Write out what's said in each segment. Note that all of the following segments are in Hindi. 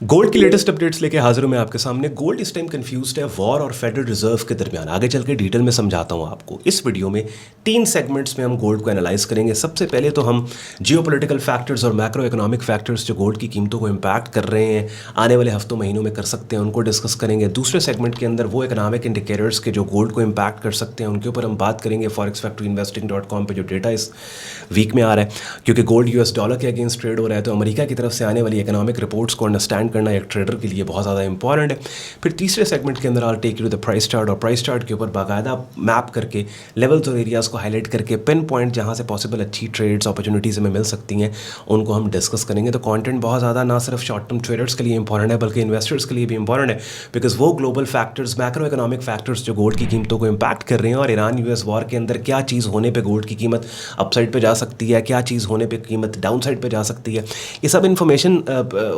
गोल्ड की लेटेस्ट अपडेट्स लेके हाजिर हूं मैं आपके सामने। गोल्ड इस टाइम कंफ्यूज्ड है वॉर और फेडरल रिजर्व के दरमियान। आगे चल के डिटेल में समझाता हूं आपको। इस वीडियो में 3 सेगमेंट्स में हम गोल्ड को एनालाइज करेंगे। सबसे पहले तो हम जियोपॉलिटिकल फैक्टर्स और मैक्रो इकोनॉमिक फैक्टर्स जो गोल्ड की कीमतों को इम्पैक्ट कर रहे हैं, आने वाले हफ्तों महीनों में कर सकते हैं, उनको डिस्कस करेंगे। दूसरे सेगमेंट के अंदर वो इकोनॉमिक इंडिकेटर्स के जो गोल्ड को इम्पैक्ट कर सकते हैं उनके ऊपर हम बात करेंगे। forex-factory-investing.com पे जो डेटा इस वीक में आ रहा है, क्योंकि गोल्ड यूएस डॉलर के अगेंस्ट ट्रेड हो रहा है, तो अमेरिका की तरफ से आने वाली इकोनॉमिक रिपोर्ट्स को अंडरस्टैंड करना एक ट्रेडर के लिए बहुत ज़्यादा इंपॉर्टेंट है। फिर तीसरे सेगमेंट के अंदर all take you to the price chart, और प्राइस चार्ट के ऊपर बाकायदा मैप करके लेवल्स और एरियाज़ को हाईलाइट करके पिन पॉइंट जहाँ से पॉसिबल अच्छी ट्रेड्स अपॉर्चुनिटीज़ हमें मिल सकती हैं उनको हम डिस्कस करेंगे। तो कंटेंट बहुत ज़्यादा ना सिर्फ शॉर्ट टर्म ट्रेडर्स के लिए इंपॉर्टेंट है बल्कि इन्वेस्टर्स के लिए भी इंपॉर्टेंट है, बिकॉज वो global factors, macro economic factors जो गोल्ड की कीमतों को इम्पैक्ट कर रहे हैं, और ईरान यूएस वॉर के अंदर क्या चीज़ होने पर गोल्ड की कीमत अपसाइड पर जा सकती है, क्या चीज़ होने पर कीमत डाउन साइड पर जा सकती है, ये सब इन्फॉर्मेशन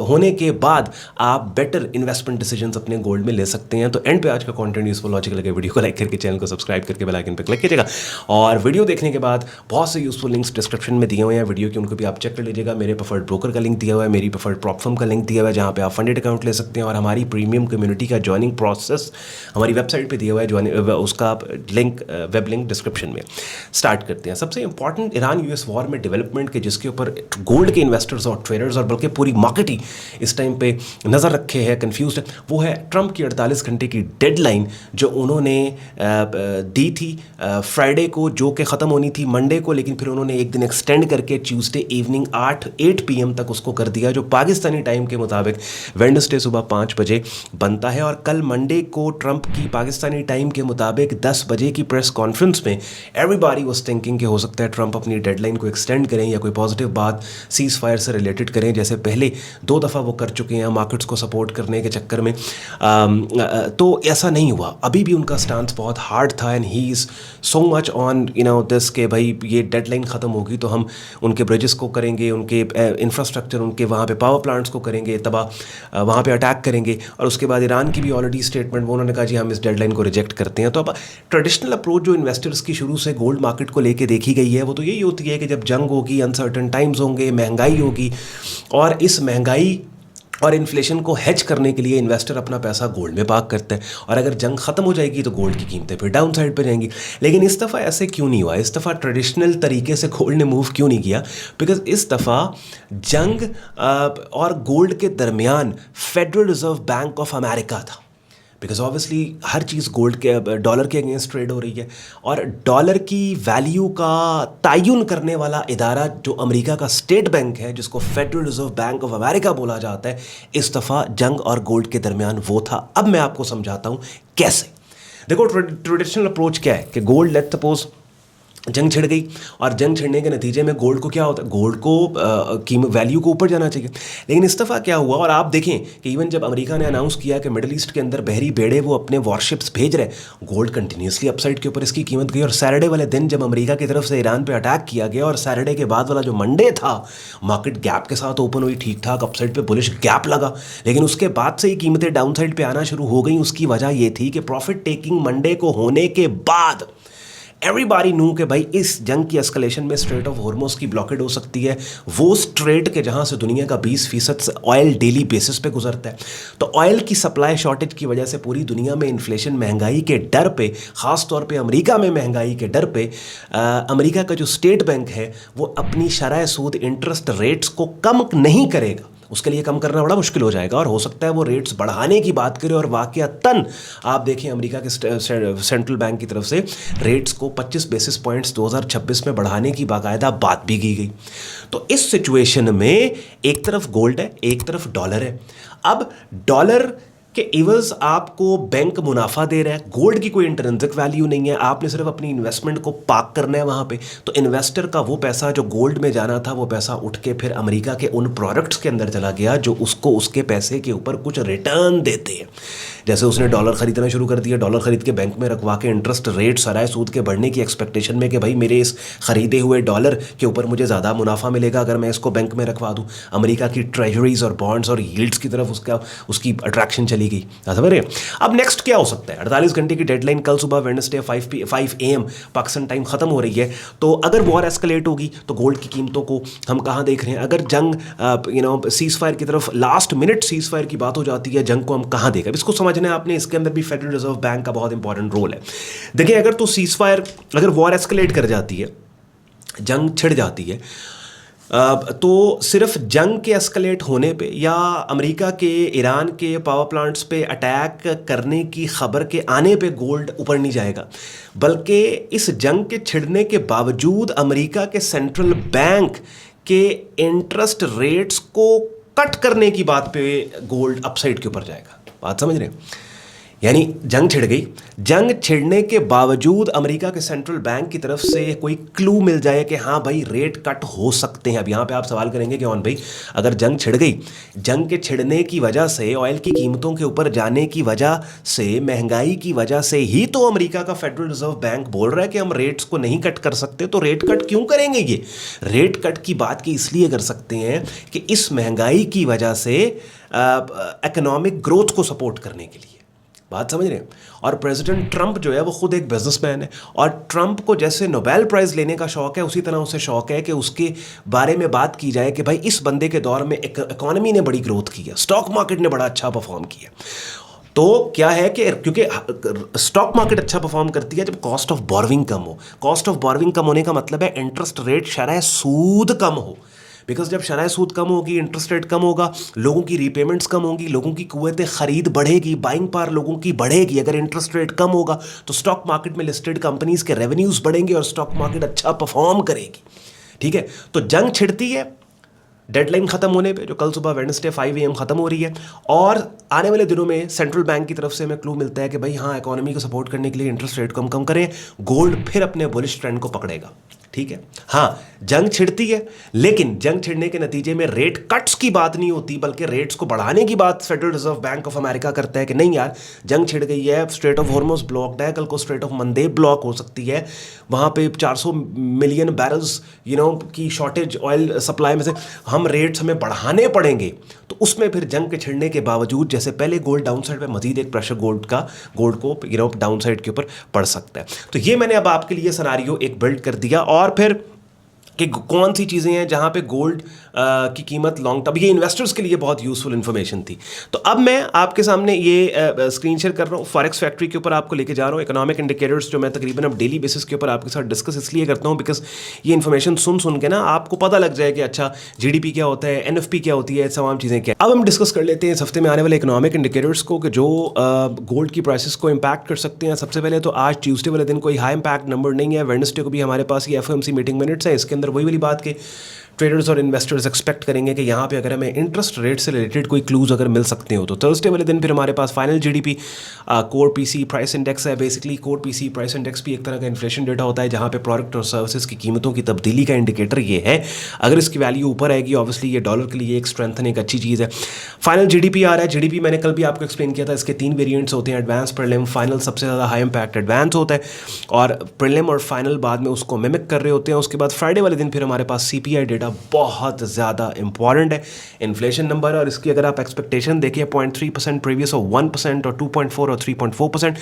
होने के बाद आप बेटर इन्वेस्टमेंट डिसीजंस अपने गोल्ड में ले सकते हैं। तो एंड पे आज का कंटेंट यूजफुल लॉजिकल लगे, वीडियो को लाइक करके चैनल को सब्सक्राइब करके बेल आइकन पे क्लिक कीजिएगा। और वीडियो देखने के बाद बहुत से यूजफुल लिंक्स डिस्क्रिप्शन में दिए हुए हैं वीडियो के, उनको भी आप चेक कर लीजिएगा। मेरे प्रेफर्ड ब्रोकर का लिंक दिया हुआ है, मेरी प्रेफर्ड प्रॉप फर्म का लिंक दिया हुआ है जहाँ पे आप फंडेड अकाउंट ले सकते हैं, और हमारी प्रीमियम कम्युनिटी का ज्वाइनिंग प्रोसेस हमारी वेबसाइट पर दिया हुआ है, उसका लिंक वेब लिंक डिस्क्रिप्शन में। स्टार्ट करते हैं। सबसे इंपॉर्टेंट ईरान यूएस वॉर में डेवलपमेंट के जिसके ऊपर गोल्ड के इन्वेस्टर्स और ट्रेडर्स और बल्कि पूरी मार्केट ही इस टाइम पे नज़र रखे है, कंफ्यूज है, वो है ट्रंप की 48 घंटे की डेडलाइन जो उन्होंने दी थी फ्राइडे को, जो कि ख़त्म होनी थी मंडे को, लेकिन फिर उन्होंने एक दिन एक्सटेंड करके ट्यूसडे इवनिंग 8 PM तक उसको कर दिया, जो पाकिस्तानी टाइम के मुताबिक वेडनेसडे सुबह 5 बजे बनता है। और कल मंडे को ट्रंप की पाकिस्तानी टाइम के मुताबिक 10 बजे की प्रेस कॉन्फ्रेंस में एवरीबॉडी वाज थिंकिंग कि हो सकता है ट्रंप अपनी डेडलाइन को एक्सटेंड करें या कोई पॉजिटिव बात सीज फायर से रिलेटेड करें, जैसे पहले 2 दफ़ा वो कर चुके हैं मार्केट्स को सपोर्ट करने के चक्कर में। तो ऐसा नहीं हुआ, अभी भी उनका स्टांस बहुत हार्ड था, and he is so much on this के भाई ये डेडलाइन ख़त्म होगी तो हम उनके ब्रिजेस को करेंगे, उनके इंफ्रास्ट्रक्चर, उनके वहाँ पे पावर प्लांट्स को करेंगे तबाह, वहाँ पे अटैक करेंगे। और उसके बाद ईरान की भी ऑलरेडी स्टेटमेंट, वो उन्होंने कहा जी हम इस डेडलाइन को रिजेक्ट करते हैं। तो अब ट्रेडिशनल अप्रोच जो इन्वेस्टर्स की शुरू से गोल्ड मार्केट को लेके देखी गई है वो तो यही होती है कि जब जंग होगी, अनसर्टन टाइम्स होंगे, महंगाई होगी, और इस महंगाई और इन्फ्लेशन को हेज करने के लिए इन्वेस्टर अपना पैसा गोल्ड में पार्क करते हैं, और अगर जंग ख़त्म हो जाएगी तो गोल्ड की कीमतें फिर डाउन साइड पर जाएंगी। लेकिन इस दफ़ा ऐसे क्यों नहीं हुआ? इस दफ़ा ट्रेडिशनल तरीके से गोल्ड ने मूव क्यों नहीं किया? बिकॉज इस दफ़ा जंग और गोल्ड के दरमियान federal reserve bank of America था, बिकॉज ऑब्वियसली हर चीज़ गोल्ड के डॉलर के अगेंस्ट ट्रेड हो रही है, और डॉलर की वैल्यू का तयन करने वाला इदारा जो अमेरिका का स्टेट बैंक है, जिसको federal reserve bank of America बोला जाता है, इस दफ़ा जंग और गोल्ड के दरमियान वो था। अब मैं आपको समझाता हूँ कैसे। देखो, ट्रेडिशनल अप्रोच क्या है कि गोल्ड, लेट्स सपोज जंग छिड़ गई, और जंग छिड़ने के नतीजे में गोल्ड को क्या होता है, गोल्ड को कीमत वैल्यू को ऊपर जाना चाहिए। लेकिन इस दफ़ा क्या हुआ, और आप देखें कि इवन जब अमेरिका ने अनाउंस किया कि मिडिल ईस्ट के अंदर बहरी बेड़े वो अपने वॉरशिप्स भेज रहे, गोल्ड कंटिन्यूसली अपसाइड के ऊपर इसकी कीमत गई। और सैटरडे वाले दिन जब अमेरिका की तरफ से ईरान पे अटैक किया गया, और सैटरडे के बाद वाला जो मंडे था, मार्केट गैप के साथ ओपन हुई, ठीक ठाक अपसाइड पे बुलिश गैप लगा, लेकिन उसके बाद से ही कीमतें डाउन साइड पे आना शुरू हो गई। उसकी वजह ये थी कि प्रॉफिट टेकिंग मंडे को होने के बाद एवरीबॉडी न्यू कि भाई इस जंग की एस्केलेशन में स्ट्रेट ऑफ हॉर्मुज़ की ब्लॉकेड हो सकती है, वो स्ट्रेट के जहाँ से दुनिया का 20% ऑयल डेली बेसिस पे गुजरता है। तो ऑयल की सप्लाई शॉर्टेज की वजह से पूरी दुनिया में इन्फ्लेशन, महंगाई के डर पे, ख़ास तौर पे अमेरिका में महंगाई के डर पे, अमेरिका का जो स्टेट बैंक है वो अपनी शरह सूद इंटरेस्ट रेट्स को कम नहीं करेगा। उसके लिए कम करना बड़ा मुश्किल हो जाएगा, और हो सकता है वो रेट्स बढ़ाने की बात करे, और वाक़यातन आप देखें अमेरिका के सेंट्रल बैंक की तरफ से रेट्स को 25 बेसिस पॉइंट्स 2026 में बढ़ाने की बाकायदा बात भी की गई। तो इस सिचुएशन में एक तरफ गोल्ड है, एक तरफ डॉलर है। अब डॉलर कि इवज़ आपको बैंक मुनाफा दे रहा है, गोल्ड की कोई इंट्रिंसिक वैल्यू नहीं है, आपने सिर्फ अपनी इन्वेस्टमेंट को पार्क करना है वहाँ पे। तो इन्वेस्टर का वो पैसा जो गोल्ड में जाना था, वो पैसा उठ के फिर अमेरिका के उन प्रोडक्ट्स के अंदर चला गया जो उसको उसके पैसे के ऊपर कुछ रिटर्न देते हैं। जैसे उसने डॉलर ख़रीदना शुरू कर दिया, डॉलर ख़रीद के बैंक में रखवा के इंटरेस्ट रेट सराय सूद के बढ़ने की एक्सपेक्टेशन में कि भाई मेरे इस ख़रीदे हुए डॉलर के ऊपर मुझे ज़्यादा मुनाफा मिलेगा अगर मैं इसको बैंक में रखवा दूँ। अमेरिका की ट्रेजरीज और बॉन्ड्स और यील्ड्स की तरफ उसकी अट्रैक्शन चली चली गई, समझ रहे। अब नेक्स्ट क्या हो सकता है, 48 घंटे की डेडलाइन कल सुबह वेडनेसडे 5 AM पाकिस्तान टाइम ख़त्म हो रही है। तो अगर वॉर एस्केलेट होगी तो गोल्ड की कीमतों को हम कहाँ देख रहे हैं, अगर जंग सीज फायर की तरफ लास्ट मिनट सीज फायर की बात हो जाती है, जंग को हम कहाँ देखें, इसको समझना है आपने। इसके अंदर भी फेडरल रिजर्व बैंक का बहुत इंपॉर्टेंट रोल है। देखिए, अगर तो सीज फायर, अगर वॉर एस्केलेट कर जाती है, जंग छिड़ जाती है, तो सिर्फ जंग के एस्केलेट होने पे या अमेरिका के ईरान के पावर प्लांट्स पे अटैक करने की खबर के आने पे गोल्ड ऊपर नहीं जाएगा, बल्कि इस जंग के छिड़ने के बावजूद अमेरिका के सेंट्रल बैंक के इंटरेस्ट रेट्स को कट करने की बात पे गोल्ड अपसाइड के ऊपर जाएगा। बात समझ रहे हैं? यानी जंग छिड़ गई, जंग छिड़ने के बावजूद अमेरिका के सेंट्रल बैंक की तरफ से कोई क्लू मिल जाए कि हाँ भाई रेट कट हो सकते हैं। अब यहाँ पे आप सवाल करेंगे कि भाई अगर जंग छिड़ गई, जंग के छिड़ने की वजह से, ऑयल की कीमतों के ऊपर जाने की वजह से, महंगाई की वजह से ही तो अमेरिका का फेडरल रिजर्व बैंक बोल रहा है कि हम रेट्स को नहीं कट कर सकते। तो रेट कट क्यों करेंगे? ये रेट कट की बात की इसलिए कर सकते हैं कि इस महंगाई की वजह से इकोनॉमिक ग्रोथ को सपोर्ट करने के लिए। बात समझ रहे हैं? और प्रेसिडेंट ट्रंप जो है वो खुद एक बिजनेसमैन है, और ट्रंप को जैसे नोबेल प्राइज़ लेने का शौक है, उसी तरह उसे शौक है कि उसके बारे में बात की जाए कि भाई इस बंदे के दौर में इकोनॉमी ने बड़ी ग्रोथ की है, स्टॉक मार्केट ने बड़ा अच्छा परफॉर्म किया। तो क्या है कि क्योंकि स्टॉक मार्केट अच्छा परफॉर्म करती है जब कॉस्ट ऑफ बोरोविंग कम हो। कॉस्ट ऑफ बोरोविंग कम होने का मतलब है इंटरेस्ट रेट, शरह सूद कम हो। बिकॉज जब शरह सूद कम होगी, इंटरेस्ट रेट कम होगा, लोगों की रीपेमेंट्स कम होंगी, लोगों की कुव्वत ख़रीद बढ़ेगी, बाइंग पावर लोगों की बढ़ेगी। अगर इंटरेस्ट रेट कम होगा तो स्टॉक मार्केट में लिस्टेड कंपनीज के रेवेन्यूज़ बढ़ेंगे और स्टॉक मार्केट अच्छा परफॉर्म करेगी। ठीक है, तो जंग छिड़ती है डेडलाइन ख़त्म होने पे, जो कल सुबह वेडनेसडे 5 AM ख़त्म हो रही है, और आने वाले दिनों में सेंट्रल बैंक की तरफ से हमें क्लू मिलता है कि भाई हाँ, इकोनॉमी को सपोर्ट करने के लिए इंटरेस्ट रेट कम कम करें, गोल्ड फिर अपने बुलिश ट्रेंड को पकड़ेगा। ठीक है, हाँ जंग छिड़ती है, लेकिन जंग छिड़ने के नतीजे में रेट कट्स की बात नहीं होती, बल्कि रेट्स को बढ़ाने की बात federal reserve bank of America करता है कि नहीं यार, जंग छिड़ गई है, स्ट्रेट ऑफ हॉर्मुज़ ब्लॉक्ड है, कल को स्ट्रेट ऑफ मंदेब ब्लॉक हो सकती है, वहाँ पे 400 मिलियन बैरल्स की शॉर्टेज ऑयल सप्लाई में से, हम रेट्स हमें बढ़ाने पड़ेंगे। तो उसमें फिर जंग के छिड़ने के बावजूद जैसे पहले गोल्ड डाउन साइड पर मजीद एक प्रेशर गोल्ड को डाउन साइड के ऊपर पड़ सकता है। तो ये मैंने अब आपके लिए सिनारियो एक बिल्ड कर दिया, और फिर कि कौन सी चीज़ें हैं जहाँ पे गोल्ड की कीमत लॉन्ग टर्म, ये इन्वेस्टर्स के लिए बहुत यूज़फुल इन्फॉर्मेशन थी। तो अब मैं आपके सामने ये स्क्रीन शेयर कर रहा हूँ, फॉरेक्स फैक्ट्री के ऊपर आपको लेके जा रहा हूँ। इकोनॉमिक इंडिकेटर्स जो मैं तकरीबन अब डेली बेसिस के ऊपर आपके साथ डिस्कस इसलिए करता हूँ बिकॉज ये इन्फॉर्मेशन सुन के ना आपको पता लग जाए कि अच्छा GDP क्या होता है, NFP क्या होती है, तमाम चीज़ें क्या। अब हम डिस्कस कर लेते हैं इस हफ्ते में आने वाले इकोनॉमिक इंडिकेटर्स को कि जो गोल्ड की प्राइसेस को इम्पैक्ट कर सकते हैं। सबसे पहले तो आज ट्यूसडे वाले दिन कोई हाई इम्पैक्ट नंबर नहीं है, वेडनेसडे को भी हमारे पास ये FOMC मीटिंग मिनट्स है, इसके अंदर वही वाली बात के ट्रेडर्स और इन्वेस्टर्स एक्सपेक्ट करेंगे कि यहाँ पे अगर हमें इंटरेस्ट रेट से रिलेटेड कोई क्लूज अगर मिल सकते हो। तो थर्सडे वाले दिन फिर हमारे पास final GDP core PC price index है। Basically core PC price index भी एक तरह का इन्फ्लेशन डेटा होता है जहाँ पे प्रोडक्ट और सर्विसेज की कीमतों की तब्दीली का इंडिकेटर ये है। अगर इसकी वैल्यू ऊपर आएगी ऑब्वियसली ये डॉलर के लिए एक स्ट्रेंथन, एक अच्छी चीज़ है। फाइनल GDP आ रहा है। GDP मैंने कल भी आपको एक्सप्लेन किया था, इसके 3 वेरिएंट्स होते हैं, एडवांस, प्रीलिम, फाइनल। सबसे ज़्यादा हाई इम्पैक्ट एडवांस होता है और प्रीलिम और फाइनल बाद में उसको मिमिक कर रहे होते हैं। उसके बाद फ्राइडे वाले दिन फिर हमारे पास CPI डेटा बहुत ज़्यादा इंपॉर्टेंट है, इन्फ्लेशन नंबर, और इसकी अगर आप एक्सपेक्टेशन देखिए 0.3% प्रीवियस और 1% और 2.4 और 3.4%।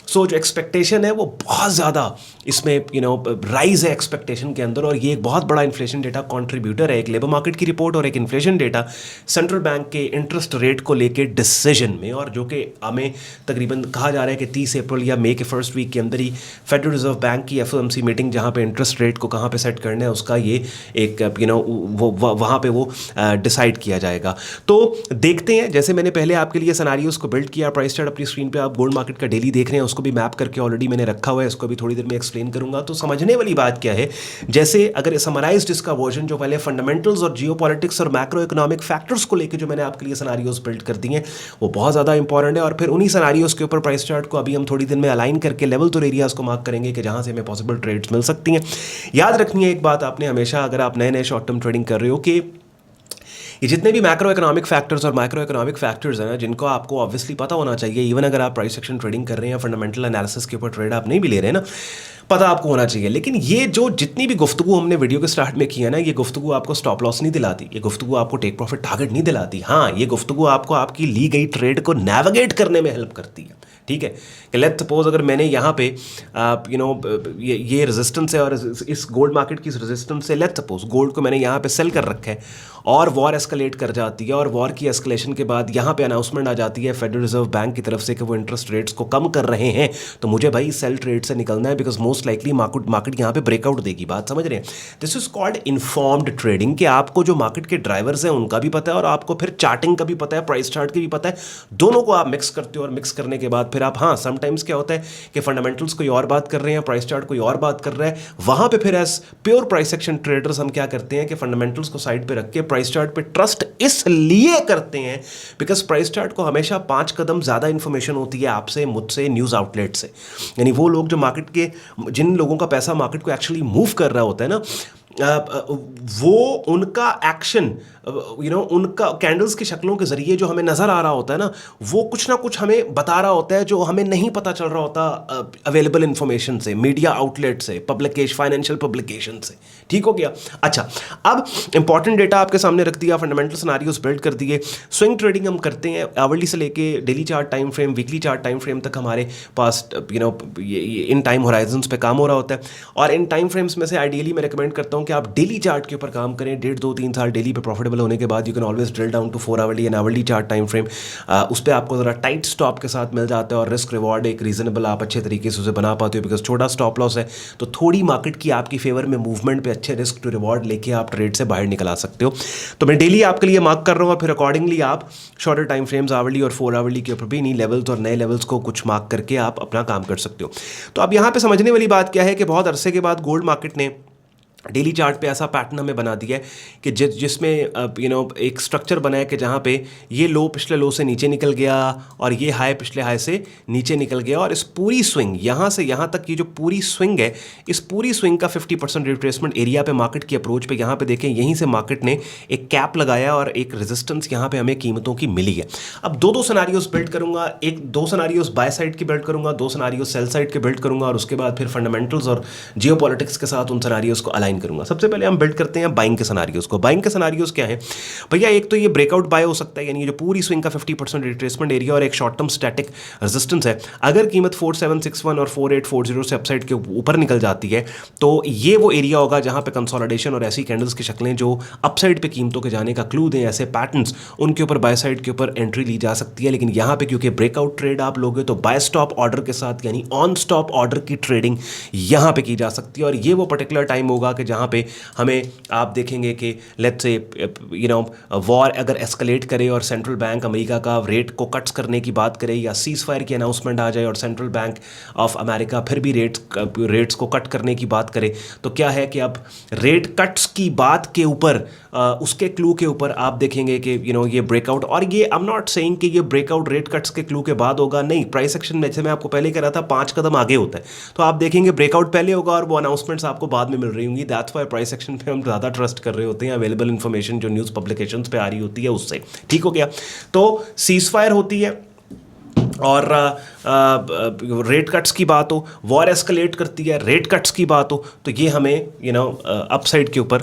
सो जो एक्सपेक्टेशन है वो बहुत ज़्यादा इसमें राइज है एक्सपेक्टेशन के अंदर, और ये एक बहुत बड़ा इन्फ्लेशन डेटा कंट्रीब्यूटर है। एक लेबर मार्केट की रिपोर्ट और एक इन्फ्लेशन डेटा सेंट्रल बैंक के इंटरेस्ट रेट को लेके डिसीजन में, और जो कि हमें तकरीबन कहा जा रहा है कि 30 अप्रैल या मई के फर्स्ट वीक के अंदर ही फेडरल रिजर्व बैंक की FOMC मीटिंग जहाँ पे इंटरेस्ट रेट को कहाँ पे सेट करना है उसका ये एक वहाँ पे वो डिसाइड किया जाएगा। तो देखते हैं, जैसे मैंने पहले आपके लिए सिनेरियोस को बिल्ड किया, प्राइस चार्ट अपनी स्क्रीन पे आप गोल्ड मार्केट का डेली देख रहे हैं, उसको भी मैप करके ऑलरेडी मैंने रखा हुआ है, इसको भी थोड़ी देर में एक्सप्लेन करूंगा। तो समझने वाली बात क्या है, जैसे अगर समराइज्ड इसका वर्जन जो पहले फंडामेंटल्स और जियोपॉलिटिक्स और मैक्रो इकोनॉमिक फैक्टर्स को लेकर जो मैंने आपके लिए सिनेरियोस बिल्ड कर दिए हैं वो बहुत ज़्यादा इंपॉर्टेंट है, और फिर उन्हीं सिनेरियोस के ऊपर प्राइस चार्ट को अभी हम थोड़ी देर में अलाइन करके लेवल्स और एरियाज को मार्क करेंगे कि जहाँ से हमें पॉसिबल ट्रेड्स मिल सकती हैं। याद रखनी है एक बात आपने हमेशा, अगर आप नए शॉर्ट टर्म ट्रेडिंग कर रहे हो, कि ये जितने भी मैक्रो इकोनॉमिक फैक्टर्स और माइक्रो इकोनॉमिक फैक्टर्स हैं ना, जिनको आपको ऑब्वियसली पता होना चाहिए, इवन अगर आप प्राइस एक्शन ट्रेडिंग कर रहे हैं, फंडामेंटल एनालिसिस के ऊपर ट्रेड आप नहीं भी ले रहे हैं ना, पता आपको होना चाहिए। लेकिन ये जो जितनी भी गुफ्तगू हमने वीडियो के स्टार्ट में की है ना, ये गुफ्तगू आपको स्टॉप लॉस नहीं दिलाती, ये गुफ्तगू आपको टेक प्रॉफिट टारगेट नहीं दिलाती। हाँ, ये गुफ्तगू आपको आपकी ली गई ट्रेड को नेविगेट करने में हेल्प करती है। ठीक है, कि लेट्स सपोज अगर मैंने यहाँ पे ये रेजिस्टेंस है और इस गोल्ड मार्केट की रेजिस्टेंस से लेट्स सपोज गोल्ड को मैंने यहाँ पे सेल कर रखा है और वॉर एस्केलेट कर जाती है, और वॉर की एस्केलेशन के बाद यहाँ पे अनाउंसमेंट आ जाती है फेडरल रिजर्व बैंक की तरफ से कि वो इंटरेस्ट रेट्स को कम कर रहे हैं, तो मुझे भाई सेल ट्रेड से निकलना है, बिकॉज मोस्ट लाइकली मार्केट यहाँ पे ब्रेकआउट देगी। बात समझ रहे हैं? This is called informed trading, कि आपको जो मार्केट के ड्राइवर्स हैं उनका भी पता है और आपको फिर चार्टिंग का भी पता है, प्राइस चार्ट की भी पता है, दोनों को आप मिक्स करते हो और मिक्स करने के बाद फिर आप, हाँ समटाइम्स क्या होता है कि फंडामेंटल्स कोई और बात कर रहे हैं, प्राइस चार्ट कोई और बात कर रहा है, वहां पे फिर as pure price action traders हम क्या करते हैं कि फंडामेंटल्स को साइड पे रख के प्राइस चार्ट पे ट्रस्ट इसलिए करते हैं बिकॉज प्राइस चार्ट को हमेशा 5 कदम ज्यादा इंफॉर्मेशन होती है आपसे, मुझसे, न्यूज आउटलेट से। यानी वो लोग जो मार्केट के, जिन लोगों का पैसा मार्केट को एक्चुअली मूव कर रहा होता है ना, वो उनका एक्शन उनका कैंडल्स की शक्लों के जरिए जो हमें नजर आ रहा होता है ना, वो कुछ ना कुछ हमें बता रहा होता है जो हमें नहीं पता चल रहा होता अवेलेबल इंफॉर्मेशन से, मीडिया आउटलेट से, पब्लिकेशन, फाइनेंशियल पब्लिकेशन से। ठीक हो गया? अच्छा, अब इंपॉर्टेंट डेटा आपके सामने रख दिया, फंडामेंटल सिनेरियोस बिल्ड कर दिए। स्विंग ट्रेडिंग हम करते हैं आवरली से लेके daily chart time frame, weekly chart time frame तक हमारे पास इन टाइम होराइजन्स पे काम हो रहा होता है। और इन टाइम फ्रेम्स में से आइडियली मैं रिकमेंड करता हूँ कि आप डेली चार्ट के ऊपर काम करें। 1.5, 2, 3 साल डेली पे प्रॉफिटेबल होने के बाद you can always drill down to 4 hourly and hourly chart time frame. उस पर आपको ज़रा टाइट स्टॉप के साथ मिल जाता है और रिस्क रिवॉर्ड एक रीजनेबल आप अच्छे तरीके से उसे बना पाते हो, बिकॉज छोटा स्टॉप लॉस है तो थोड़ी मार्केट की आपकी फेवर में मूवमेंट पे अच्छे रिस्क टू रिवॉर्ड लेके आप ट्रेड से बाहर निकल आ सकते हो। तो मैं डेली आपके लिए मार्क कर रहा हूँ और फिर अकॉर्डिंगली आप शॉर्टर टाइम फ्रेम्स आवरली और 4 आवरली के ऊपर भी इन्हीं लेवल्स और नए लेवल्स को कुछ मार्क करके आप अपना काम कर सकते हो। तो अब यहाँ पे समझने वाली बात क्या है कि बहुत अरसे के बाद गोल्ड मार्केट ने डेली चार्ट पे ऐसा पैटर्न हमें बना दिया है कि जिसमें एक स्ट्रक्चर बना है कि जहाँ पे ये लो पिछले लो से नीचे निकल गया और ये हाई पिछले हाई से नीचे निकल गया, और इस पूरी स्विंग यहाँ से यहाँ तक की जो पूरी स्विंग है, इस पूरी स्विंग का 50% रिट्रेसमेंट एरिया पे मार्केट की अप्रोच पे यहाँ पे देखें, यहीं से मार्केट ने एक कैप लगाया और एक रेजिस्टेंस यहाँ पे हमें कीमतों की मिली है। अब दो सिनारियोस बिल्ड करूँगा, दो सिनारियोस बाय साइड की बिल्ड करूँगा, 2 सिनारियोस सेल साइड के बिल्ड करूँगा, और उसके बाद फिर फंडामेंटल्स और जियोपॉलिटिक्स के साथ उन सिनारियोस को अलाइन करूंगा। सबसे पहले हम बिल्ड करते हैं बाइंग के सिनेरियोस को। बाइंग के सिनेरियोस क्या है भैया? एक तो ये ब्रेकआउट बाय हो सकता है, यानी ये जो पूरी स्विंग का 50% रिट्रेसमेंट एरिया और एक शॉर्ट टर्म स्टैटिक रेजिस्टेंस है, अगर कीमत 4761 और 4840 से अपसाइड के ऊपर निकल जाती है तो ये वो एरिया होगा जहां पे कंसोलिडेशन और ऐसी कैंडल्स की शक्लें जो अपसाइड पे कीमतों के जाने का क्लू दें, ऐसे पैटर्न्स, उनके ऊपर बाय साइड के ऊपर एंट्री ली जा सकती है। लेकिन यहाँ पे क्योंकि ब्रेकआउट ट्रेड आप लोगे तो बाय स्टॉप ऑर्डर के साथ, यानी ऑन स्टॉप ऑर्डर की ट्रेडिंग यहाँ पे की जा सकती है। और ये वो पर्टिकुलर टाइम होगा कि जहाँ पे हमें आप देखेंगे कि लेट्स से वॉर अगर एस्केलेट करे और सेंट्रल बैंक अमेरिका का रेट को कट्स करने की बात करे, या सीज फायर की अनाउंसमेंट आ जाए और सेंट्रल बैंक ऑफ अमेरिका फिर भी रेट्स को कट करने की बात करे, तो क्या है कि अब रेट कट्स की बात के ऊपर उसके क्लू के ऊपर आप देखेंगे कि ये ब्रेकआउट, और ये आई एम नॉट सेइंग कि ये ब्रेकआउट रेट कट्स के क्लू के बाद होगा, नहीं। प्राइस एक्शन में जैसे मैं आपको पहले कह रहा था 5 कदम आगे होता है, तो आप देखेंगे ब्रेकआउट पहले होगा और वो अनाउंसमेंट्स आपको बाद में मिल रही होंगी। दैट्स व्हाई प्राइस एक्शन पे हम ज़्यादा ट्रस्ट कर रहे होते हैं अवेलेबल इन्फॉर्मेशन जो न्यूज़ पब्लिकेशंस पे आ रही होती है उससे। ठीक हो गया? तो सीज फायर होती है और रेट कट्स की बात हो, वॉर एस्केलेट करती है, रेट कट्स की बात हो, तो ये हमें अपसाइड के ऊपर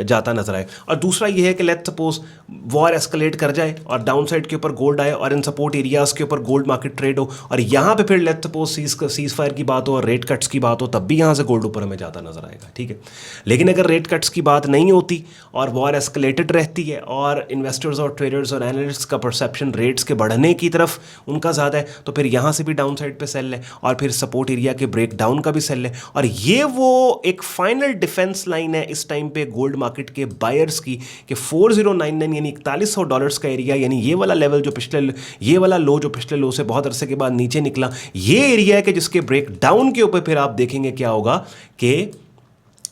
जाता नजर आए। और दूसरा ये है कि लेट्स सपोज वॉर एस्केलेट कर जाए और डाउन साइड के ऊपर गोल्ड आए और इन सपोर्ट एरियाज के ऊपर गोल्ड मार्केट ट्रेड हो, और यहाँ पे फिर लेट्स सपोज सीज फायर की बात हो और रेट कट्स की बात हो, तब भी यहाँ से गोल्ड ऊपर हमें जाता नजर आएगा। ठीक है? लेकिन अगर रेट कट्स की बात नहीं होती और वॉर एस्केलेटेड रहती है और इन्वेस्टर्स और ट्रेडर्स और एनालिस्ट्स का परसेप्शन रेट्स के बढ़ने की तरफ उनका ज़्यादा है, तो फिर यहाँ से भी डाउन साइड पे सेल है और फिर सपोर्ट एरिया के ब्रेक डाउन का भी सेल है। और ये वो एक फाइनल डिफेंस लाइन है इस टाइम पे गोल्ड मार्केट के बायर्स की कि 4099 यानी $4100 का एरिया, यानी ये वाला लेवल जो ये वाला लो जो पिछले लो से बहुत अरसे के बाद नीचे निकला, ये एरिया है कि जिसके ब्रेक डाउन के ऊपर फिर आप देखेंगे क्या होगा कि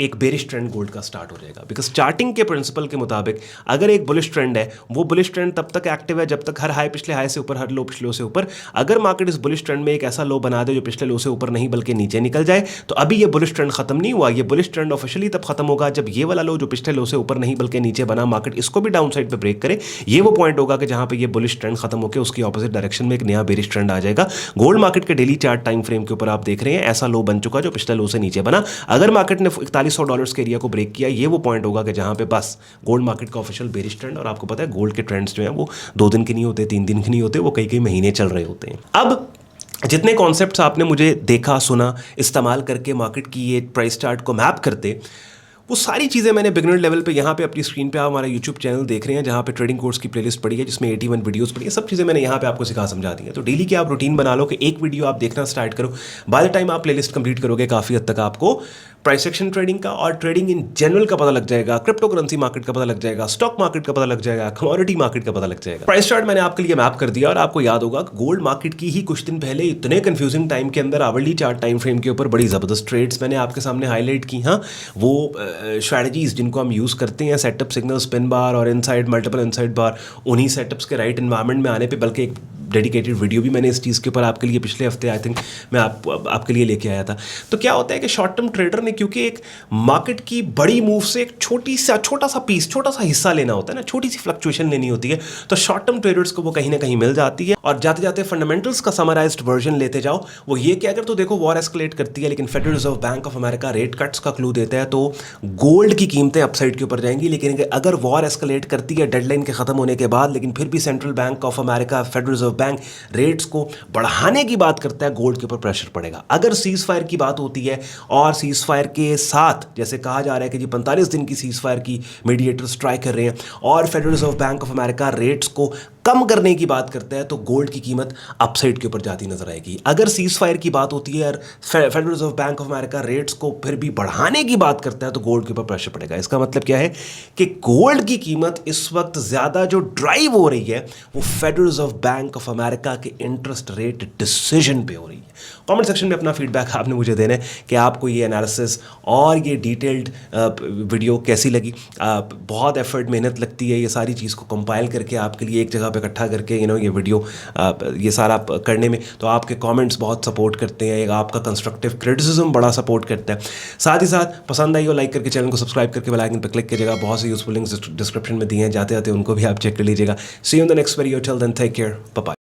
एक बेरिश ट्रेंड गोल्ड का स्टार्ट हो जाएगा। बिकॉज चार्टिंग के प्रिंसिपल के मुताबिक अगर एक बुलिश ट्रेंड है, वो बुलिश ट्रेंड तब तक एक्टिव है जब तक हर हाई पिछले हाई से ऊपर, हर लो पिछले लो से ऊपर। अगर मार्केट इस बुलिश ट्रेंड में एक ऐसा लो बना दे जो पिछले लो से ऊपर नहीं बल्कि नीचे निकल जाए, तो अभी ये बुलिश ट्रेंड खत्म नहीं हुआ। ये बुलिश ट्रेंड ऑफिशियली तब खत्म होगा जब ये वाला लो जो पिछले लो से ऊपर नहीं बल्कि नीचे बना, मार्केट इसको भी डाउन साइड पे ब्रेक करे। ये वो पॉइंट होगा कि जहां पे ये बुलिश ट्रेंड खत्म होकर उसकी ऑपोजिट डायरेक्शन में एक नया बेरिश ट्रेंड आ जाएगा। गोल्ड मार्केट के डेली चार्ट टाइम फ्रेम के ऊपर आप देख रहे हैं ऐसा लो बन चुका जो पिछले लो से नीचे बना। अगर मार्केट ने $4100 के एरिया को ब्रेक किया, ये वो पॉइंट होगा कि जहां पे बस गोल्ड मार्केट का ऑफिशियल बेरिश ट्रेंड, और आपको पता है गोल्ड के ट्रेंड्स जो हैं वो 2 दिन के नहीं होते, 3 दिन के नहीं होते, वो कई कई महीने चल रहे होते हैं। अब जितने कॉन्सेप्ट्स आपने मुझे देखा, सुना, इस्तेमाल करके मार्केट की ये प्राइस चार्ट को मैप करते, वो सारी चीज़ें मैंने बिगिनर लेवल पे यहाँ पे अपनी स्क्रीन पे आप हमारा यूट्यूब चैनल देख रहे हैं जहाँ पे ट्रेडिंग कोर्स की प्लेलिस्ट पड़ी है जिसमें 81 वीडियोस पड़ी है। सब चीज़ें मैंने यहाँ पे आपको सिखा समझा दी हैं। तो डेली की आप रूटीन बना लो कि एक वीडियो आप देखना स्टार्ट करो। बाय द टाइम आप प्लेलिस्ट कंप्लीट करोगे काफ़ी हद तक आपको प्राइस एक्शन ट्रेडिंग का और ट्रेडिंग इन जनरल का पता लग जाएगा, क्रिप्टो करेंसी मार्केट का पता लग जाएगा, स्टॉक मार्केट का पता लग जाएगा, कमोडिटी मार्केट का पता लग जाएगा। प्राइस चार्ट मैंने आपके लिए मैप कर दिया और आपको याद होगा गोल्ड मार्केट की ही कुछ दिन पहले इतने कंफ्यूजिंग टाइम के अंदर आवरली चार्ट टाइम फ्रेम के ऊपर बड़ी ज़बरदस्त ट्रेड्स मैंने आपके सामने हाईलाइट की। हाँ, वो स्ट्रैटेजीज जिनको हम यूज़ करते हैं, सेटअप सिग्नल, स्पिन बार और इनसाइड मल्टीपल इनसाइड बार, उन्हीं सेटअप्स के राइट एनवायरनमेंट में आने पे, बल्कि एक डेडिकेटेड वीडियो भी मैंने इस चीज़ के ऊपर आपके लिए पिछले हफ्ते आई थिंक मैं आपके लिए लेके आया था। तो क्या होता है कि शॉर्ट टर्म ट्रेडर ने क्योंकि एक मार्केट की बड़ी मूव से एक छोटा सा पीस, छोटा सा हिस्सा लेना होता है ना, छोटी सी फ्लक्चुएशन लेनी होती है, तो शॉर्ट टर्म ट्रेडर्स को वो कहीं ना कहीं मिल जाती है। और जाते जाते फंडामेंटल्स का समराइज्ड वर्जन लेते जाओ। वो ये कि अगर तो देखो वॉर एस्केलेट करती है लेकिन federal reserve bank of America rate cuts का क्लू देता है तो गोल्ड की कीमतें अपसाइड के ऊपर जाएंगी। लेकिन अगर वॉर एस्केलेट करती है डेडलाइन के खत्म होने के बाद, लेकिन फिर भी central bank of America, federal reserve bank rates को बढ़ाने की बात करता है, गोल्ड के ऊपर प्रेशर पड़ेगा। अगर सीज फायर की बात होती है और सीज फायर के साथ जैसे कहा जा रहा है कि जी 45 दिन की सीज फायर की मीडिएटर्स ट्राई कर रहे हैं और federal reserve bank of America rates को कम करने की बात करता है, तो गोल्ड की कीमत अपसाइड के ऊपर जाती नजर आएगी। अगर सीज फायर की बात होती है और federal reserve bank of America rates को फिर भी बढ़ाने की बात करता है तो गोल्ड के ऊपर प्रेशर पड़ेगा। इसका मतलब क्या है कि गोल्ड की कीमत इस वक्त ज्यादा जो ड्राइव हो रही है वो federal reserve bank of America के इंटरेस्ट रेट डिसीजन पे हो रही है। कमेंट सेक्शन में अपना फीडबैक आपने मुझे देना है कि आपको ये एनालिसिस और ये डिटेल्ड वीडियो कैसी लगी। बहुत एफर्ट, मेहनत लगती है ये सारी चीज़ को कंपाइल करके आपके लिए एक जगह पे इकट्ठा करके ये वीडियो ये सारा करने में। तो आपके कमेंट्स बहुत सपोर्ट करते हैं, आपका कंस्ट्रक्टिव क्रिटिसिज्म बड़ा सपोर्ट करता है। साथ ही साथ पसंद आई हो लाइक करके चैनल को सब्सक्राइब करके बेल आइकन पर क्लिक कीजिएगा। बहुत से यूजफुल लिंक्स डिस्क्रिप्शन में दिए हैं, जाते जाते उनको भी आप चेक कर लीजिएगा। See you in the next video, till then take care, bye bye.